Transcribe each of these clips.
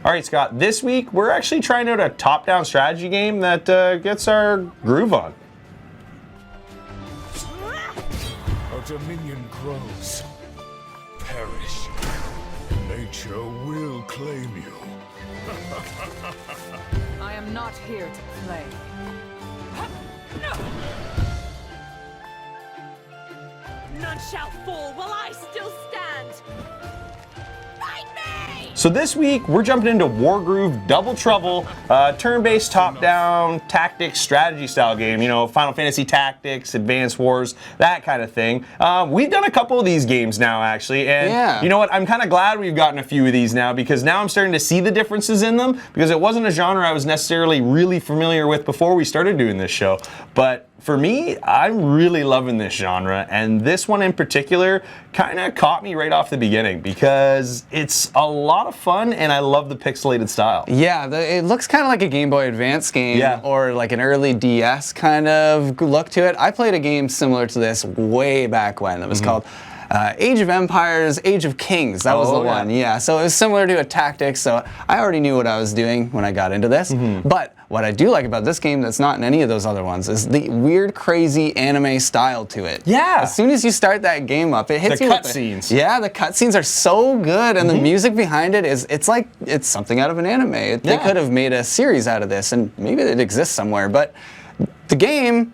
All right, Scott, this week we're actually trying out a top-down strategy game that gets our groove on. A dominion grows. Perish. Nature will claim you. I am not here to play. None shall fall while I still stand. Fight me! So this week, we're jumping into Wargrove Double Trouble, turn-based top-down tactics strategy style game. You know, Final Fantasy Tactics, Advanced Wars, that kind of thing. We've done a couple of these games now, actually, and you know what? I'm kind of glad we've gotten a few of these now because now I'm starting to see the differences in them because it wasn't a genre I was necessarily really familiar with before we started doing this show. But for me, I'm really loving this genre, and this one in particular kind of caught me right off the beginning because it's a lot of fun and I love the pixelated style. Yeah, it looks kind of like a Game Boy Advance game or like an early DS kind of look to it. I played a game similar to this way back when. It was called Age of Empires, Age of Kings. That was the one, yeah. So it was similar to a tactics, so I already knew what I was doing when I got into this. But what I do like about this game that's not in any of those other ones is the weird, crazy anime style to it. Yeah. As soon as you start that game up, it hits you with cutscenes. Yeah, the cutscenes are so good, and the music behind it it's like it's something out of an anime. They could have made a series out of this, and maybe it exists somewhere, but the game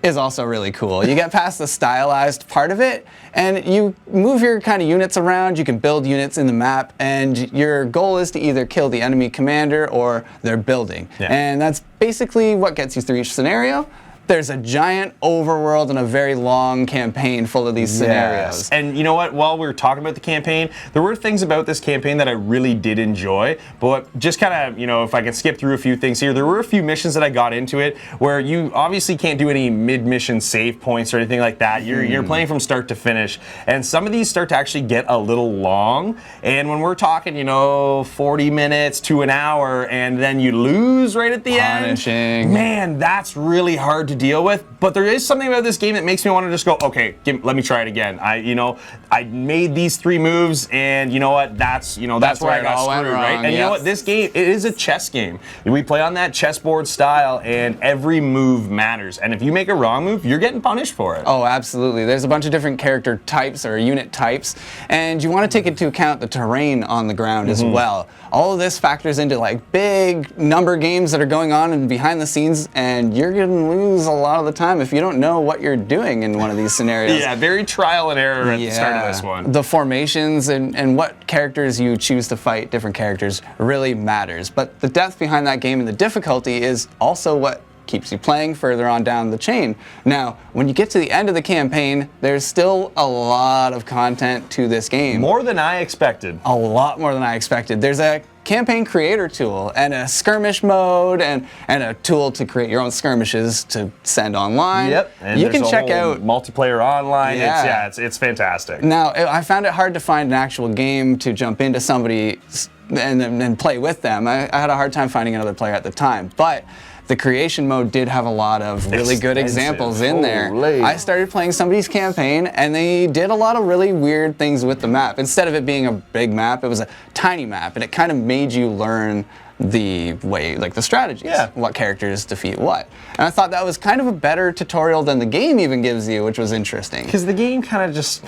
is also really cool. You get past the stylized part of it, and you move your kind of units around. You can build units in the map, and your goal is to either kill the enemy commander or their building. And that's basically what gets you through each scenario. There's a giant overworld and a very long campaign full of these scenarios. And you know what? While we were talking about the campaign, there were things about this campaign that I really did enjoy. But just kind of, you know, if I can skip through a few things here, there were a few missions that I got into it where you obviously can't do any mid-mission save points or anything like that. You're playing from start to finish. And some of these start to actually get a little long. And when we're talking, you know, 40 minutes to an hour, and then you lose right at the end. Man, that's really hard to deal with, but there is something about this game that makes me want to just go, okay, let me try it again. I made these 3 moves, and you know what? That's where I got screwed, right? And you know what? This game, it is a chess game. We play on that chessboard style, and every move matters. And if you make a wrong move, you're getting punished for it. Oh, absolutely. There's a bunch of different character types or unit types, and you want to take into account the terrain on the ground as well. All of this factors into like big number games that are going on and behind the scenes, and you're going to lose a lot of the time if you don't know what you're doing in one of these scenarios. Yeah, very trial and error at the start of this one. The formations and what characters you choose to fight different characters really matters. But the depth behind that game and the difficulty is also what keeps you playing further on down the chain. Now, when you get to the end of the campaign, there's still a lot of content to this game. More than I expected. A lot more than I expected. There's a campaign creator tool and a skirmish mode and a tool to create your own skirmishes to send online. Yep. And you can check out multiplayer online. It's fantastic. Now, I found it hard to find an actual game to jump into somebody and play with them. I had a hard time finding another player at the time, but the creation mode did have a lot of really good examples in there. I started playing somebody's campaign, and they did a lot of really weird things with the map. Instead of it being a big map, it was a tiny map, and it kind of made you learn the way, like the strategies, what characters defeat what. And I thought that was kind of a better tutorial than the game even gives you, which was interesting. Because the game kind of just...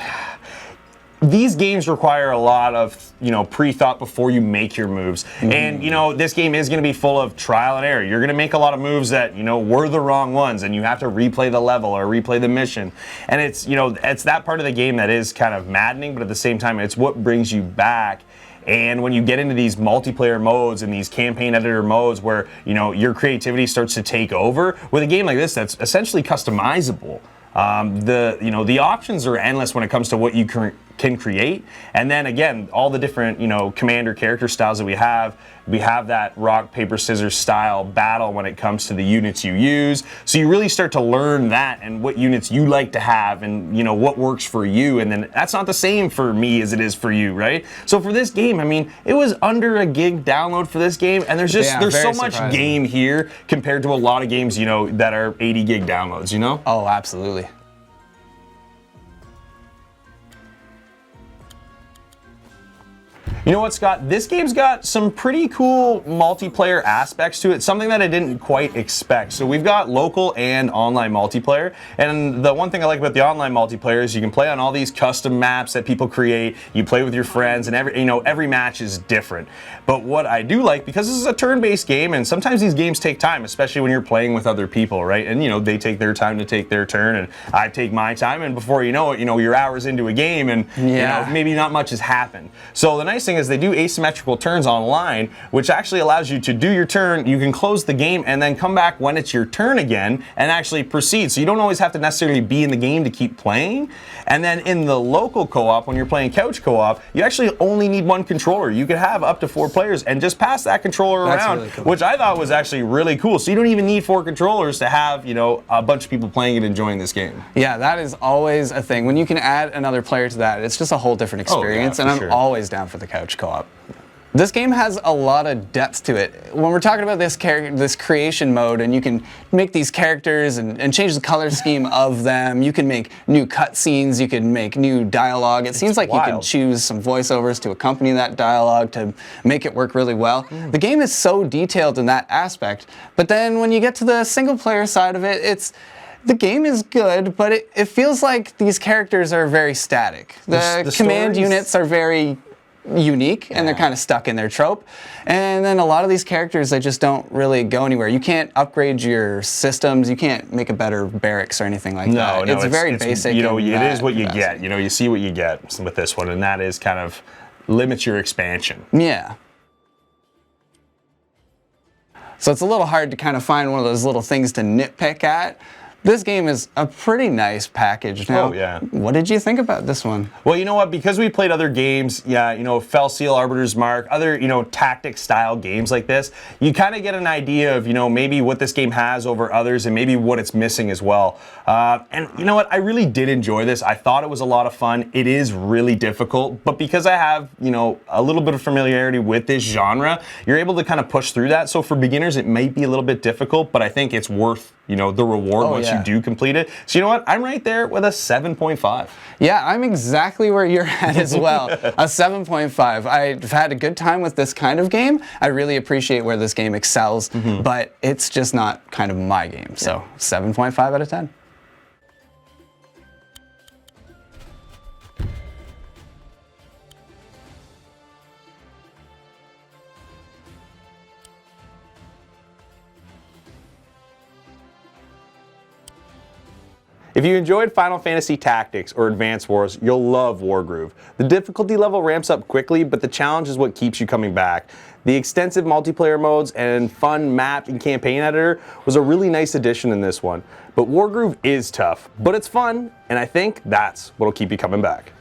These games require a lot of, pre-thought before you make your moves. And, this game is going to be full of trial and error. You're going to make a lot of moves that, were the wrong ones, and you have to replay the level or replay the mission. And it's, it's that part of the game that is kind of maddening, but at the same time, it's what brings you back. And when you get into these multiplayer modes and these campaign editor modes where, your creativity starts to take over, with a game like this that's essentially customizable. The options are endless when it comes to what you can create. And then again, all the different, commander character styles that we have that rock, paper, scissors style battle when it comes to the units you use. So you really start to learn that and what units you like to have and, what works for you. And then that's not the same for me as it is for you, right? So for this game, it was under a gig download for this game. And there's so much game here compared to a lot of games, that are 80 gig downloads, Oh, absolutely. You know what, Scott? This game's got some pretty cool multiplayer aspects to it, something that I didn't quite expect. So we've got local and online multiplayer, and the one thing I like about the online multiplayer is you can play on all these custom maps that people create. You play with your friends, and every match is different. But what I do like, because this is a turn-based game, and sometimes these games take time, especially when you're playing with other people, right? And they take their time to take their turn, and I take my time, and before you know it, you're hours into a game, and maybe not much has happened. So the nice thing is they do asymmetrical turns online, which actually allows you to do your turn. You can close the game and then come back when it's your turn again and actually proceed. So you don't always have to necessarily be in the game to keep playing. And then in the local co-op, when you're playing couch co-op, you actually only need one controller. You could have up to 4 players and just pass that controller around, really cool. which I thought was actually really cool. So you don't even need 4 controllers to have, a bunch of people playing and enjoying this game. Yeah, that is always a thing. When you can add another player to that, it's just a whole different experience, and I'm always down for the couch co-op. This game has a lot of depth to it. When we're talking about this creation mode, and you can make these characters and change the color scheme of them, you can make new cutscenes, you can make new dialogue. It seems like you can choose some voiceovers to accompany that dialogue to make it work really well. The game is so detailed in that aspect, but then when you get to the single player side of it, the game is good, but it feels like these characters are very static. The command units are very unique, and they're kind of stuck in their trope. And then a lot of these characters, they just don't really go anywhere. You can't upgrade your systems. You can't make a better barracks or anything like that. No, it's very basic. It is what you get. You see what you get with this one, and that is kind of limits your expansion. Yeah. So it's a little hard to kind of find one of those little things to nitpick at. This game is a pretty nice package. Now, what did you think about this one? Well, you know what? Because we played other games, Fell Seal, Arbiter's Mark, other, tactic-style games like this, you kind of get an idea of, maybe what this game has over others and maybe what it's missing as well. And you know what? I really did enjoy this. I thought it was a lot of fun. It is really difficult, but because I have, a little bit of familiarity with this genre, you're able to kind of push through that. So for beginners, it might be a little bit difficult, but I think it's worth, the reward once you do complete it. So you know what? I'm right there with a 7.5. Yeah, I'm exactly where you're at as well. A 7.5. I've had a good time with this kind of game. I really appreciate where this game excels, but it's just not kind of my game. So 7.5 out of 10. If you enjoyed Final Fantasy Tactics or Advance Wars, you'll love Wargrove. The difficulty level ramps up quickly, but the challenge is what keeps you coming back. The extensive multiplayer modes and fun map and campaign editor was a really nice addition in this one. But Wargrove is tough, but it's fun, and I think that's what'll keep you coming back.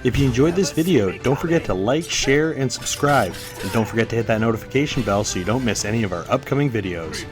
If you enjoyed this video, don't forget to like, share, and subscribe. And don't forget to hit that notification bell so you don't miss any of our upcoming videos.